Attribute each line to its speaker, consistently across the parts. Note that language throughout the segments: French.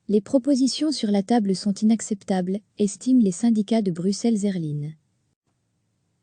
Speaker 1: Les propositions sur la table sont inacceptables, estiment les syndicats de Bruxelles-Airlines.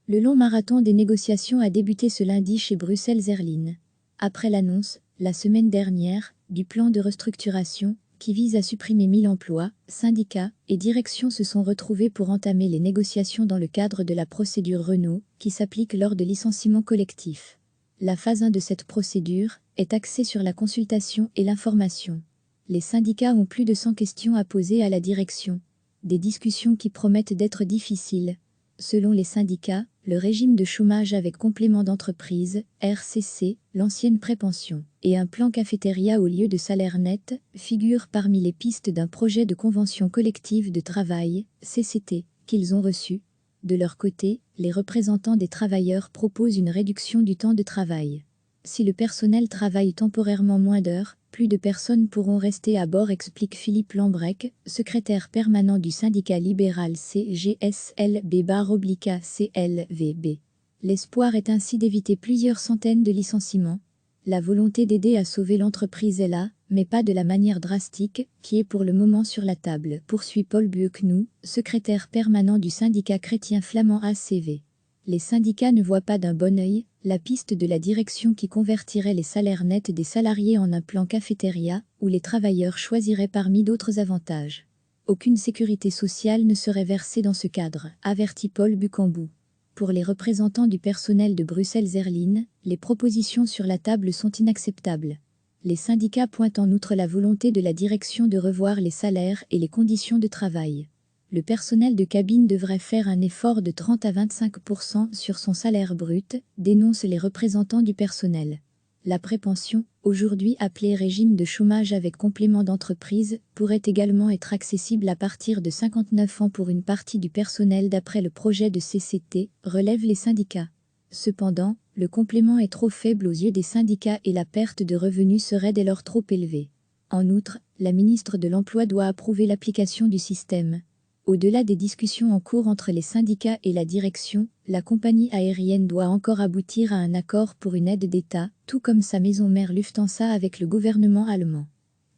Speaker 1: Le long marathon des négociations a débuté ce lundi chez Bruxelles-Airlines. Après l'annonce, la semaine dernière, du plan de restructuration, qui vise à supprimer 1000 emplois, syndicats et directions se sont retrouvés pour entamer les négociations dans le cadre de la procédure Renault, qui s'applique lors de licenciements collectifs. La phase 1 de cette procédure est axée sur la consultation et l'information. Les syndicats ont plus de 100 questions à poser à la direction. Des discussions qui promettent d'être difficiles. Selon les syndicats, le régime de chômage avec complément d'entreprise, RCC, l'ancienne prépension, et un plan cafétéria au lieu de salaire net, figurent parmi les pistes d'un projet de convention collective de travail, CCT, qu'ils ont reçu. De leur côté, les représentants des travailleurs proposent une réduction du temps de travail. Si le personnel travaille temporairement moins d'heures, plus de personnes pourront rester à bord, explique Philippe Lambrec, secrétaire permanent du syndicat libéral CGSLB-CLVB. L'espoir est ainsi d'éviter plusieurs centaines de licenciements. La volonté d'aider à sauver l'entreprise est là, mais pas de la manière drastique, qui est pour le moment sur la table, poursuit Paul Bueknou, secrétaire permanent du syndicat chrétien flamand ACV. Les syndicats ne voient pas d'un bon œil la piste de la direction qui convertirait les salaires nets des salariés en un plan cafétéria, où les travailleurs choisiraient parmi d'autres avantages. Aucune sécurité sociale ne serait versée dans ce cadre, avertit Paul Bucambou. Pour les représentants du personnel de Bruxelles-Airlines, les propositions sur la table sont inacceptables. Les syndicats pointent en outre la volonté de la direction de revoir les salaires et les conditions de travail. Le personnel de cabine devrait faire un effort de 30 à 25% sur son salaire brut, dénoncent les représentants du personnel. La prépension, aujourd'hui appelée régime de chômage avec complément d'entreprise, pourrait également être accessible à partir de 59 ans pour une partie du personnel d'après le projet de CCT, relèvent les syndicats. Cependant, le complément est trop faible aux yeux des syndicats et la perte de revenus serait dès lors trop élevée. En outre, la ministre de l'Emploi doit approuver l'application du système. Au-delà des discussions en cours entre les syndicats et la direction, la compagnie aérienne doit encore aboutir à un accord pour une aide d'État, tout comme sa maison mère Lufthansa avec le gouvernement allemand.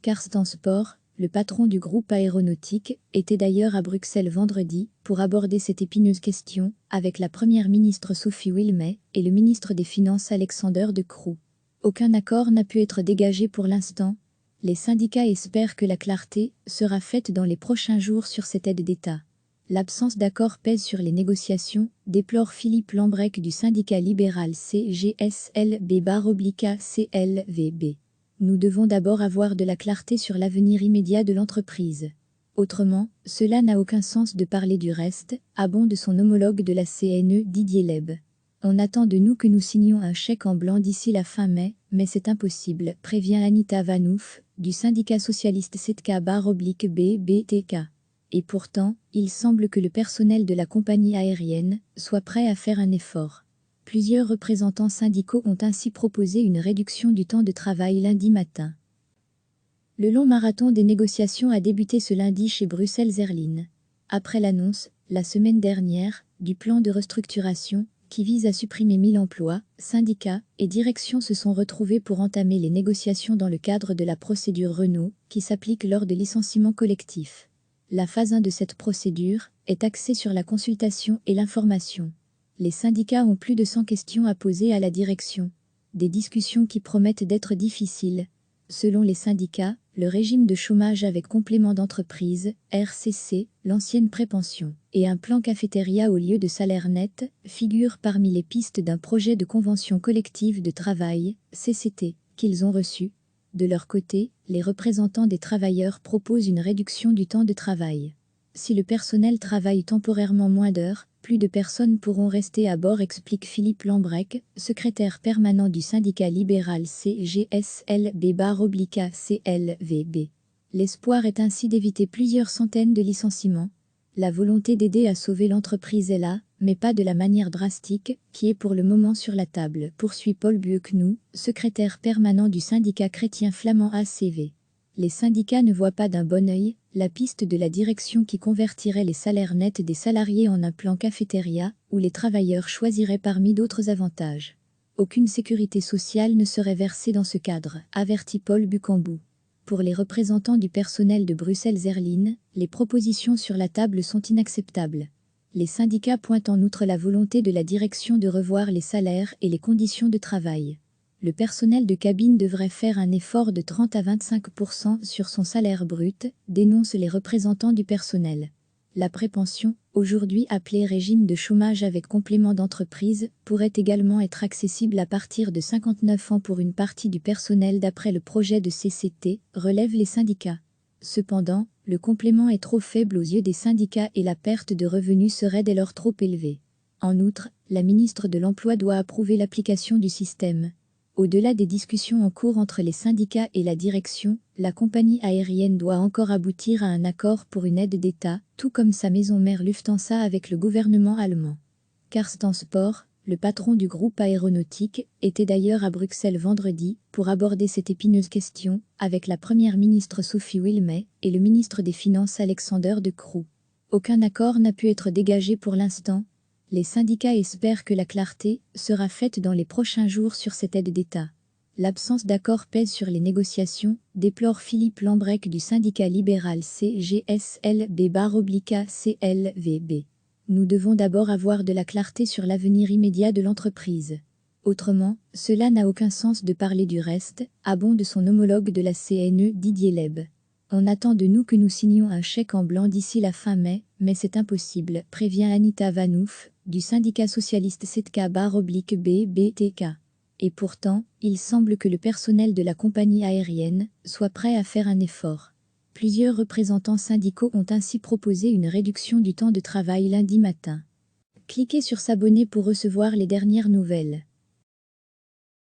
Speaker 1: Carsten Spohr, le patron du groupe aéronautique, était d'ailleurs à Bruxelles vendredi pour aborder cette épineuse question avec la première ministre Sophie Wilmès et le ministre des Finances Alexander De Croo. Aucun accord n'a pu être dégagé pour l'instant. Les syndicats espèrent que la clarté sera faite dans les prochains jours sur cette aide d'État. L'absence d'accord pèse sur les négociations, déplore Philippe Lambrec du syndicat libéral CGSLB-CLVB. Nous devons d'abord avoir de la clarté sur l'avenir immédiat de l'entreprise. Autrement, cela n'a aucun sens de parler du reste, abonde son homologue de la CNE Didier Leb. On attend de nous que nous signions un chèque en blanc d'ici la fin mai, mais c'est impossible, prévient Anita Vanouf, du syndicat socialiste CETCA-BBTK. Et pourtant, il semble que le personnel de la compagnie aérienne soit prêt à faire un effort. Plusieurs représentants syndicaux ont ainsi proposé une réduction du temps de travail lundi matin. Le long marathon des négociations a débuté ce lundi chez Bruxelles-Airlines. Après l'annonce, la semaine dernière, du plan de restructuration, qui vise à supprimer 1000 emplois, syndicats et directions se sont retrouvés pour entamer les négociations dans le cadre de la procédure Renault, qui s'applique lors de licenciements collectifs. La phase 1 de cette procédure est axée sur la consultation et l'information. Les syndicats ont plus de 100 questions à poser à la direction. Des discussions qui promettent d'être difficiles. Selon les syndicats, le régime de chômage avec complément d'entreprise, RCC, l'ancienne prépension, et un plan cafétéria au lieu de salaire net, figurent parmi les pistes d'un projet de convention collective de travail, CCT, qu'ils ont reçu. De leur côté, les représentants des travailleurs proposent une réduction du temps de travail. Si le personnel travaille temporairement moins d'heures, plus de personnes pourront rester à bord, explique Philippe Lambrec, secrétaire permanent du syndicat libéral CGSLB-CLVB. L'espoir est ainsi d'éviter plusieurs centaines de licenciements. La volonté d'aider à sauver l'entreprise est là, mais pas de la manière drastique, qui est pour le moment sur la table, poursuit Paul Bueknou, secrétaire permanent du syndicat chrétien flamand ACV. Les syndicats ne voient pas d'un bon œil la piste de la direction qui convertirait les salaires nets des salariés en un plan cafétéria, où les travailleurs choisiraient parmi d'autres avantages. Aucune sécurité sociale ne serait versée dans ce cadre, avertit Paul Bucambou. Pour les représentants du personnel de Bruxelles Airlines, les propositions sur la table sont inacceptables. Les syndicats pointent en outre la volonté de la direction de revoir les salaires et les conditions de travail. Le personnel de cabine devrait faire un effort de 30 à 25% sur son salaire brut, dénoncent les représentants du personnel. La prépension, aujourd'hui appelée régime de chômage avec complément d'entreprise, pourrait également être accessible à partir de 59 ans pour une partie du personnel d'après le projet de CCT, relèvent les syndicats. Cependant, le complément est trop faible aux yeux des syndicats et la perte de revenus serait dès lors trop élevée. En outre, la ministre de l'Emploi doit approuver l'application du système. Au-delà des discussions en cours entre les syndicats et la direction, la compagnie aérienne doit encore aboutir à un accord pour une aide d'État, tout comme sa maison mère Lufthansa avec le gouvernement allemand. Carsten Spohr, le patron du groupe aéronautique, était d'ailleurs à Bruxelles vendredi pour aborder cette épineuse question avec la première ministre Sophie Wilmès et le ministre des Finances Alexander De Croo. Aucun accord n'a pu être dégagé pour l'instant. Les syndicats espèrent que la clarté sera faite dans les prochains jours sur cette aide d'État. L'absence d'accord pèse sur les négociations, déplore Philippe Lambrec du syndicat libéral CGSLB-CLVB. Nous devons d'abord avoir de la clarté sur l'avenir immédiat de l'entreprise. Autrement, cela n'a aucun sens de parler du reste, abonde son homologue de la CNE Didier Leb. On attend de nous que nous signions un chèque en blanc d'ici la fin mai, mais c'est impossible, prévient Anita Vanouf, du syndicat socialiste CETCA-BBTK. Et pourtant, il semble que le personnel de la compagnie aérienne soit prêt à faire un effort. Plusieurs représentants syndicaux ont ainsi proposé une réduction du temps de travail lundi matin. Cliquez sur s'abonner pour recevoir les dernières nouvelles.